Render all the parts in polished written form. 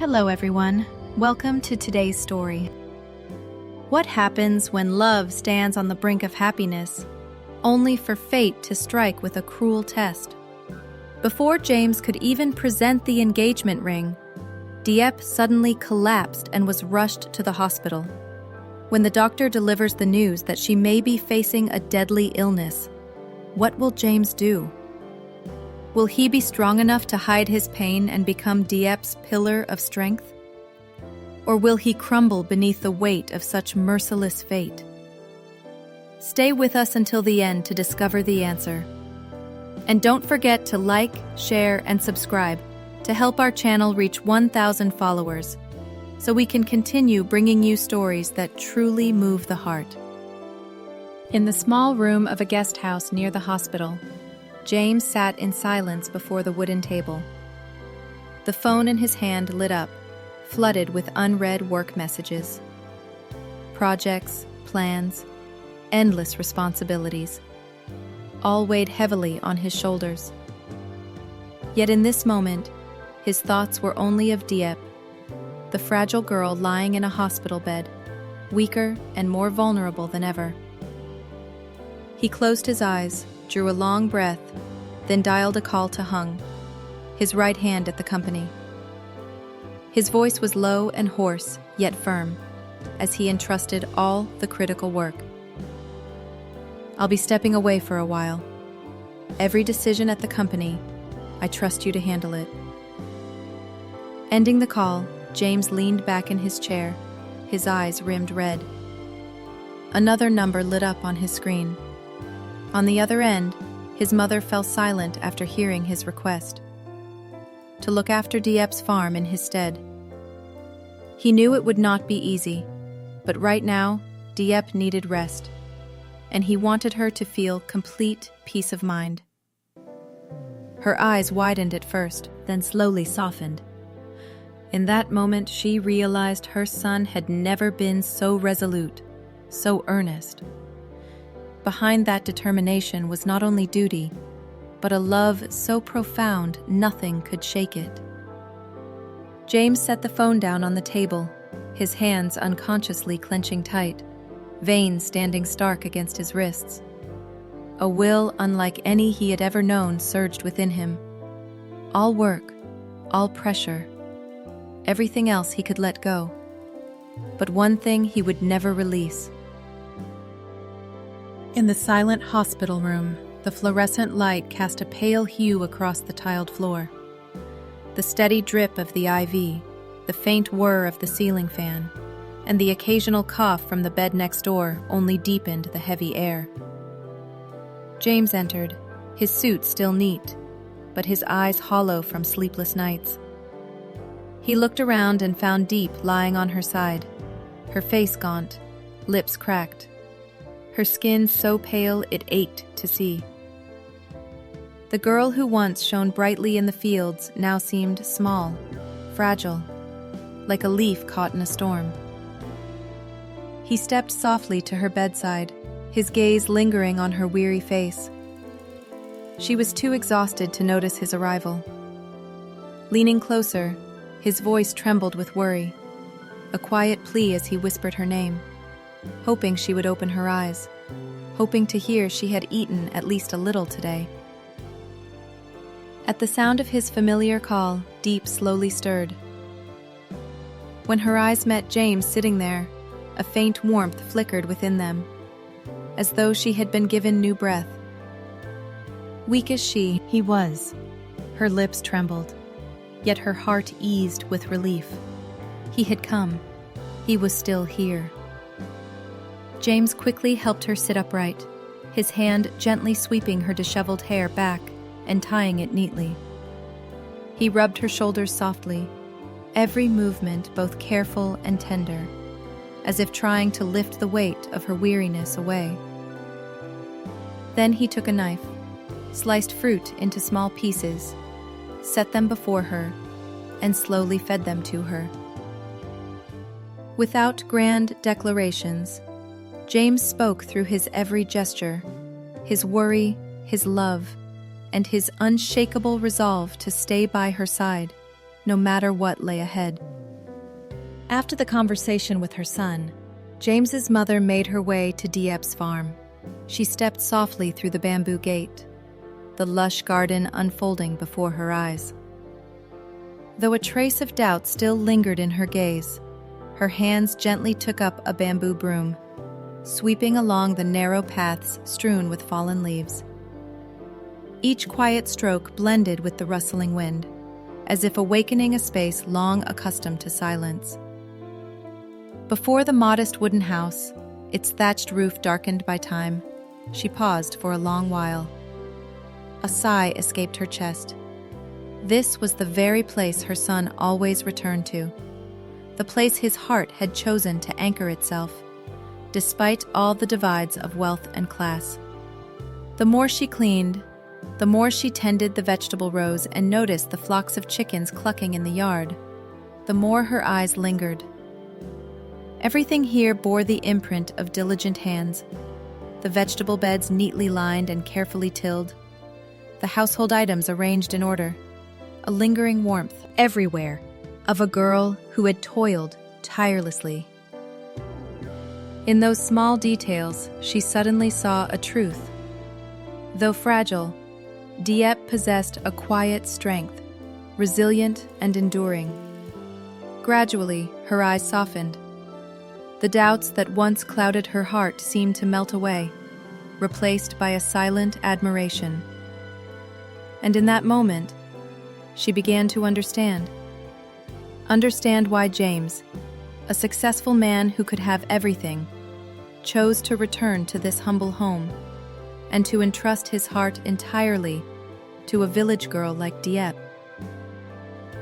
Hello everyone, welcome to today's story. What happens when love stands on the brink of happiness, only for fate to strike with a cruel test? Before James could even present the engagement ring, Diep suddenly collapsed and was rushed to the hospital. When the doctor delivers the news that she may be facing a deadly illness, what will James do? Will he be strong enough to hide his pain and become Diep's pillar of strength? Or will he crumble beneath the weight of such merciless fate? Stay with us until the end to discover the answer. And don't forget to like, share, and subscribe to help our channel reach 1,000 followers, so we can continue bringing you stories that truly move the heart. In the small room of a guest house near the hospital, James sat in silence before the wooden table. The phone in his hand lit up, flooded with unread work messages. Projects, plans, endless responsibilities, all weighed heavily on his shoulders. Yet in this moment, his thoughts were only of Diep, the fragile girl lying in a hospital bed, weaker and more vulnerable than ever. He closed his eyes, drew a long breath, then dialed a call to Hung, his right hand at the company. His voice was low and hoarse, yet firm, as he entrusted all the critical work. "I'll be stepping away for a while. Every decision at the company, I trust you to handle it." Ending the call, James leaned back in his chair, his eyes rimmed red. Another number lit up on his screen. On the other end, his mother fell silent after hearing his request to look after Diep's farm in his stead. He knew it would not be easy, but right now, Diep needed rest, and he wanted her to feel complete peace of mind. Her eyes widened at first, then slowly softened. In that moment, she realized her son had never been so resolute, so earnest. Behind that determination was not only duty, but a love so profound nothing could shake it. James set the phone down on the table, his hands unconsciously clenching tight, veins standing stark against his wrists. A will unlike any he had ever known surged within him. All work, all pressure, everything else he could let go. But one thing he would never release. In the silent hospital room, the fluorescent light cast a pale hue across the tiled floor. The steady drip of the IV, the faint whir of the ceiling fan, and the occasional cough from the bed next door only deepened the heavy air. James entered, his suit still neat, but his eyes hollow from sleepless nights. He looked around and found Diep lying on her side, her face gaunt, lips cracked, her skin so pale it ached to see. The girl who once shone brightly in the fields now seemed small, fragile, like a leaf caught in a storm. He stepped softly to her bedside, his gaze lingering on her weary face. She was too exhausted to notice his arrival. Leaning closer, his voice trembled with worry, a quiet plea as he whispered her name, hoping she would open her eyes, hoping to hear she had eaten at least a little today. At the sound of his familiar call, Diep slowly stirred. When her eyes met James sitting there, a faint warmth flickered within them, as though she had been given new breath. Weak as he was. Her lips trembled, yet her heart eased with relief. He had come. He was still here. James quickly helped her sit upright, his hand gently sweeping her disheveled hair back and tying it neatly. He rubbed her shoulders softly, every movement both careful and tender, as if trying to lift the weight of her weariness away. Then he took a knife, sliced fruit into small pieces, set them before her, and slowly fed them to her. Without grand declarations, James spoke through his every gesture, his worry, his love, and his unshakable resolve to stay by her side, no matter what lay ahead. After the conversation with her son, James's mother made her way to Diep's farm. She stepped softly through the bamboo gate, the lush garden unfolding before her eyes. Though a trace of doubt still lingered in her gaze, her hands gently took up a bamboo broom, sweeping along the narrow paths strewn with fallen leaves. Each quiet stroke blended with the rustling wind, as if awakening a space long accustomed to silence. Before the modest wooden house, its thatched roof darkened by time, she paused for a long while. A sigh escaped her chest. This was the very place her son always returned to, the place his heart had chosen to anchor itself, despite all the divides of wealth and class. The more she cleaned, the more she tended the vegetable rows and noticed the flocks of chickens clucking in the yard, the more her eyes lingered. Everything here bore the imprint of diligent hands, the vegetable beds neatly lined and carefully tilled, the household items arranged in order, a lingering warmth everywhere of a girl who had toiled tirelessly. In those small details, she suddenly saw a truth. Though fragile, Diep possessed a quiet strength, resilient and enduring. Gradually, her eyes softened. The doubts that once clouded her heart seemed to melt away, replaced by a silent admiration. And in that moment, she began to understand why James, a successful man who could have everything, chose to return to this humble home and to entrust his heart entirely to a village girl like Diep.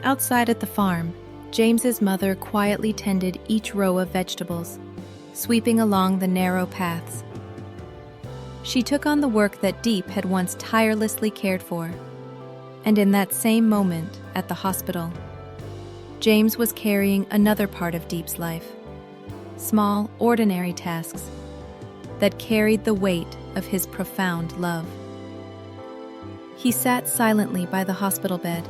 Outside at the farm, James's mother quietly tended each row of vegetables, sweeping along the narrow paths. She took on the work that Diep had once tirelessly cared for. And in that same moment, at the hospital, James was carrying another part of Diep's life, small, ordinary tasks that carried the weight of his profound love. He sat silently by the hospital bed,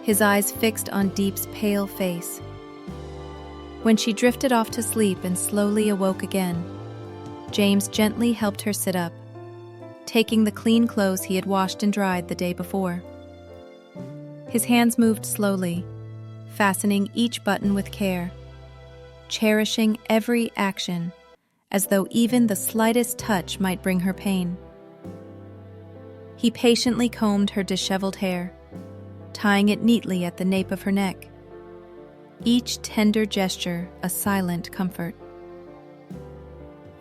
his eyes fixed on Diep's pale face. When she drifted off to sleep and slowly awoke again, James gently helped her sit up, taking the clean clothes he had washed and dried the day before. His hands moved slowly, fastening each button with care, cherishing every action, as though even the slightest touch might bring her pain. He patiently combed her disheveled hair, tying it neatly at the nape of her neck, each tender gesture a silent comfort.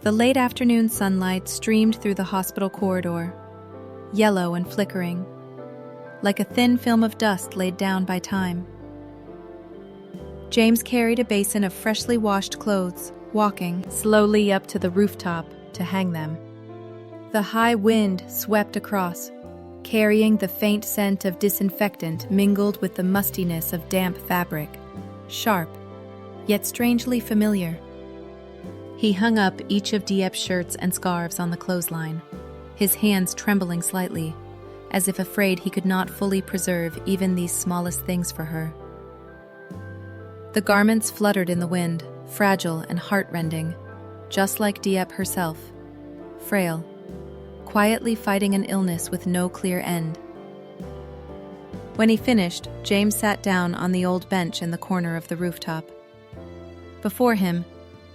The late afternoon sunlight streamed through the hospital corridor, yellow and flickering, like a thin film of dust laid down by time. James carried a basin of freshly washed clothes, walking slowly up to the rooftop to hang them. The high wind swept across, carrying the faint scent of disinfectant mingled with the mustiness of damp fabric, sharp, yet strangely familiar. He hung up each of Diep's shirts and scarves on the clothesline, his hands trembling slightly, as if afraid he could not fully preserve even these smallest things for her. The garments fluttered in the wind, fragile and heart-rending, just like Diep herself, frail, quietly fighting an illness with no clear end. When he finished, James sat down on the old bench in the corner of the rooftop. Before him,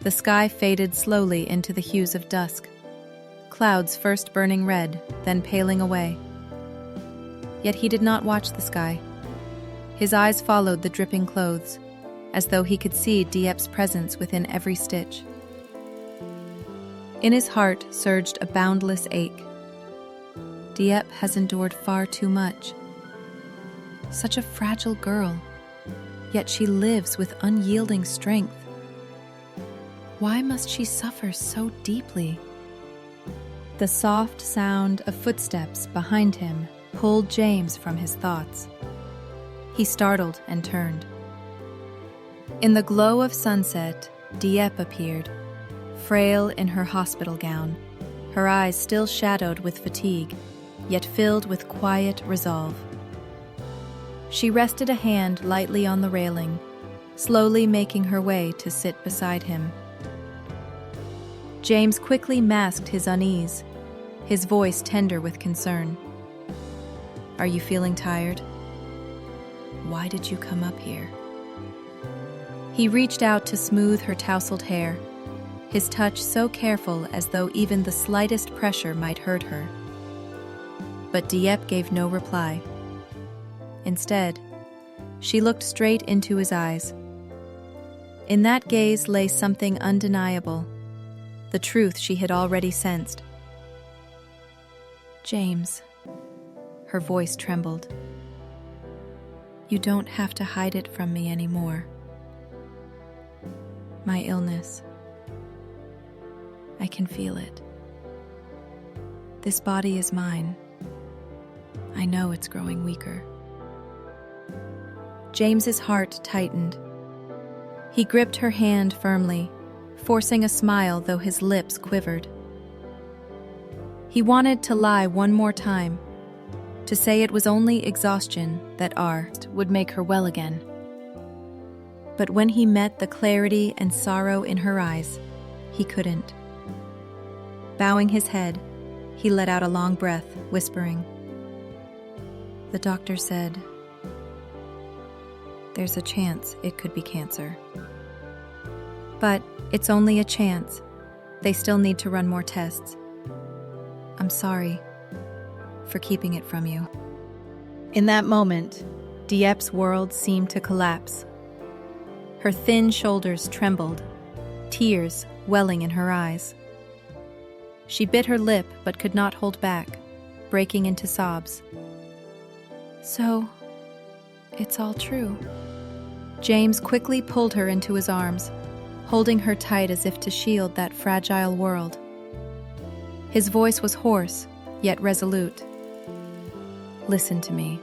the sky faded slowly into the hues of dusk, clouds first burning red, then paling away. Yet he did not watch the sky. His eyes followed the dripping clothes, as though he could see Diep's presence within every stitch. In his heart surged a boundless ache. Diep has endured far too much. Such a fragile girl, yet she lives with unyielding strength. Why must she suffer so deeply? The soft sound of footsteps behind him pulled James from his thoughts. He startled and turned. In the glow of sunset, Diep appeared, frail in her hospital gown, her eyes still shadowed with fatigue, yet filled with quiet resolve. She rested a hand lightly on the railing, slowly making her way to sit beside him. James quickly masked his unease, his voice tender with concern. "Are you feeling tired? Why did you come up here?" He reached out to smooth her tousled hair, his touch so careful as though even the slightest pressure might hurt her. But Diep gave no reply. Instead, she looked straight into his eyes. In that gaze lay something undeniable, the truth she had already sensed. "James," her voice trembled, "you don't have to hide it from me anymore. My illness, I can feel it. This body is mine. I know it's growing weaker." James's heart tightened. He gripped her hand firmly, forcing a smile though his lips quivered. He wanted to lie one more time, to say it was only exhaustion that art would make her well again. But when he met the clarity and sorrow in her eyes, he couldn't. Bowing his head, he let out a long breath, whispering, "The doctor said there's a chance it could be cancer. But it's only a chance. They still need to run more tests. I'm sorry for keeping it from you." In that moment, Diep's world seemed to collapse. Her thin shoulders trembled, tears welling in her eyes. She bit her lip but could not hold back, breaking into sobs. "So, it's all true." James quickly pulled her into his arms, holding her tight as if to shield that fragile world. His voice was hoarse, yet resolute. "Listen to me.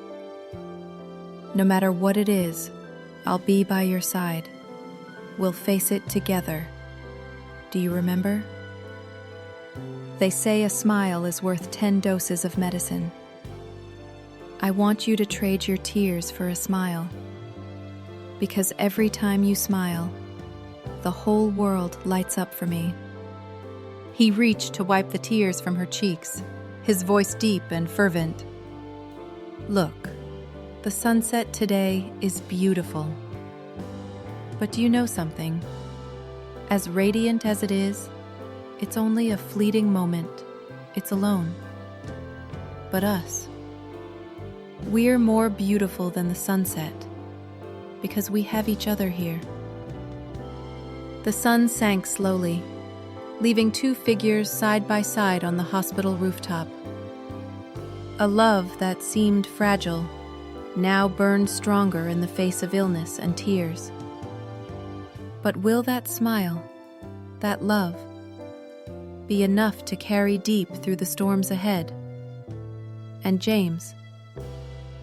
No matter what it is, I'll be by your side. We'll face it together. Do you remember? They say a smile is worth 10 doses of medicine. I want you to trade your tears for a smile. Because every time you smile, the whole world lights up for me." He reached to wipe the tears from her cheeks, his voice deep and fervent. "Look, the sunset today is beautiful. But do you know something? As radiant as it is, it's only a fleeting moment. It's alone. But us, we're more beautiful than the sunset because we have each other here." The sun sank slowly, leaving two figures side by side on the hospital rooftop. A love that seemed fragile now burned stronger in the face of illness and tears. But will that smile, that love, be enough to carry Diep through the storms ahead? And James,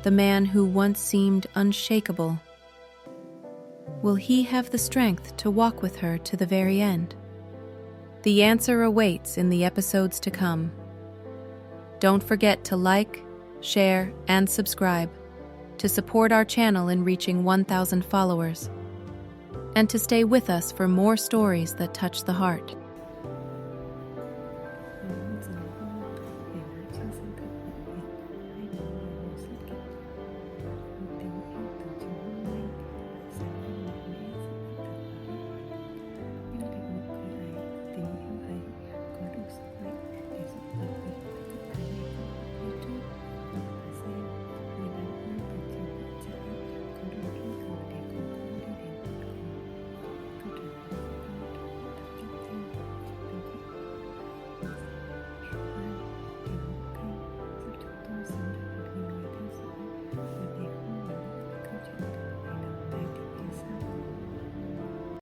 the man who once seemed unshakable, will he have the strength to walk with her to the very end? The answer awaits in the episodes to come. Don't forget to like, share, and subscribe to support our channel in reaching 1,000 followers, and to stay with us for more stories that touch the heart.